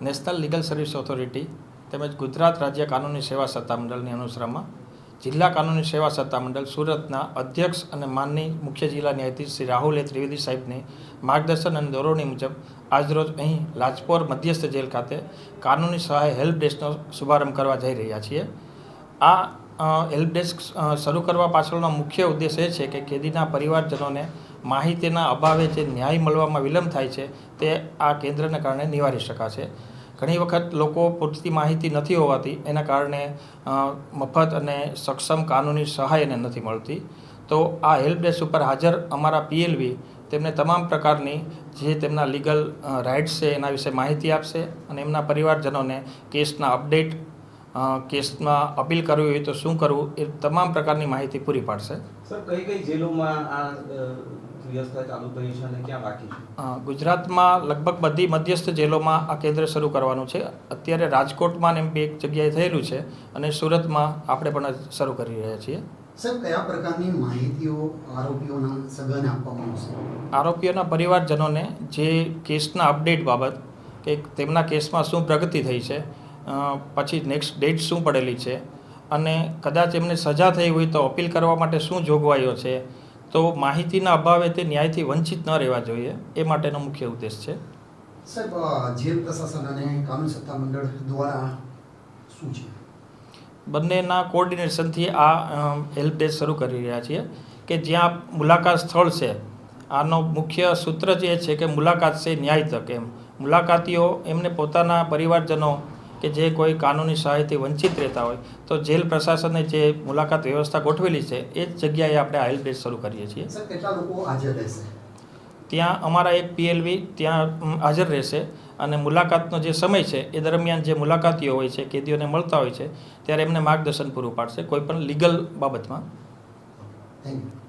National legal service authority તેમજ ગુજરાત રાજ્ય કાનૂની સેવા સત્તામંડળની અનુસરમાં જિલ્લા કાનૂની સેવા સત્તામંડળ સુરતના અધ્યક્ષ અને માનની મુખ્ય જિલ્લા ન્યાયાધીશ શ્રી રાહુલ ત્રિવેદી સાહેબની માર્ગદર્શન અને દોરવણી મુજબ આજરોજ અહીં લાજપોર મધ્યસ્થ જેલ ખાતે કાનૂની સહાય હેલ્પ ડેસ્કનો શુભારંભ કરવા જઈ રહ્યા છીએ। આ હેલ્પ ડેસ્ક શરૂ કરવા પાછળનો મુખ્ય ઉદ્દેશ એ છે કે કેદીના પરિવારજનોને માહિતીના અભાવે જે ન્યાય મળવામાં વિલંબ થાય છે તે આ કેન્દ્રને કારણે નિવારી શકાશે। ઘણી વખત લોકો પૂરતી માહિતી નથી હોવાથી એના કારણે મફત અને સક્ષમ કાનૂની સહાય એને નથી મળતી। તો આ હેલ્પ ડેસ્ક ઉપર હાજર અમારા પીએલવી તેમને તમામ પ્રકારની જે તેમના લીગલ રાઇટ્સ છે એના વિશે માહિતી આપશે અને એમના પરિવારજનોને કેસના અપડેટ, કેસમાં અપીલ કરવી હોય તો શું કરવું એ તમામ પ્રકારની માહિતી પૂરી પાડશે। સર, કઈ કઈ જેલોમાં આ વ્યવસ્થા ચાલુ કરી છે અને ક્યાં બાકી છે? ગુજરાતમાં લગભગ બધી મધ્યસ્થ જેલોમાં આ કેન્દ્ર શરૂ કરવાનું છે। અત્યારે રાજકોટમાં એમ એક જગ્યાએ થયેલું છે અને સુરતમાં આપણે પણ શરૂ કરી રહ્યા છીએ। સર, કયા પ્રકારની માહિતીઓ આરોપીઓના સગાને આપવામાં આવશે? આરોપીઓના પરિવારજનોને જે કેસના અપડેટ બાબત કે તેમના કેસમાં શું પ્રગતિ થઈ છે, પછી નેક્સ્ટ ડેટ શું પડેલી છે અને કદાચ એમને સજા થઈ હોય તો અપીલ કરવા માટે શું જોગવાઈઓ છે, તો માહિતીના અભાવે તે ન્યાયથી વંચિત ન રહેવા જોઈએ એ માટેનો મુખ્ય ઉદ્દેશ છે। સાહેબ, જેલ પ્રશાસન અને કાનૂન સત્તામંડળ દ્વારા શું છે? બંનેના કોઓર્ડિનેશનથી આ હેલ્પ ડેસ્ક શરૂ કરી રહ્યા છીએ કે જ્યાં મુલાકાત સ્થળ છે, આનો મુખ્ય સૂત્ર જે છે કે મુલાકાત છે ન્યાય તક। એમ મુલાકાતીઓ એમને પોતાના પરિવારજનો કે જે કોઈ કાનૂની સહાયથી વંચિત રહેતા હોય તો જેલ પ્રશાસને જે મુલાકાત વ્યવસ્થા ગોઠવેલી છે એ જ જગ્યાએ આપણે આ હેલ્પ ડેસ્ક શરૂ કરીએ છીએ। સર, કેટલા લોકો હાજર રહેશે? ત્યાં અમારા એક પીએલવી ત્યાં હાજર રહેશે અને મુલાકાતનો જે સમય છે એ દરમિયાન જે મુલાકાતીઓ હોય છે, કેદીઓને મળતા હોય છે, ત્યારે એમને માર્ગદર્શન પૂરું પાડશે કોઈ પણ લીગલ બાબતમાં। Thank you.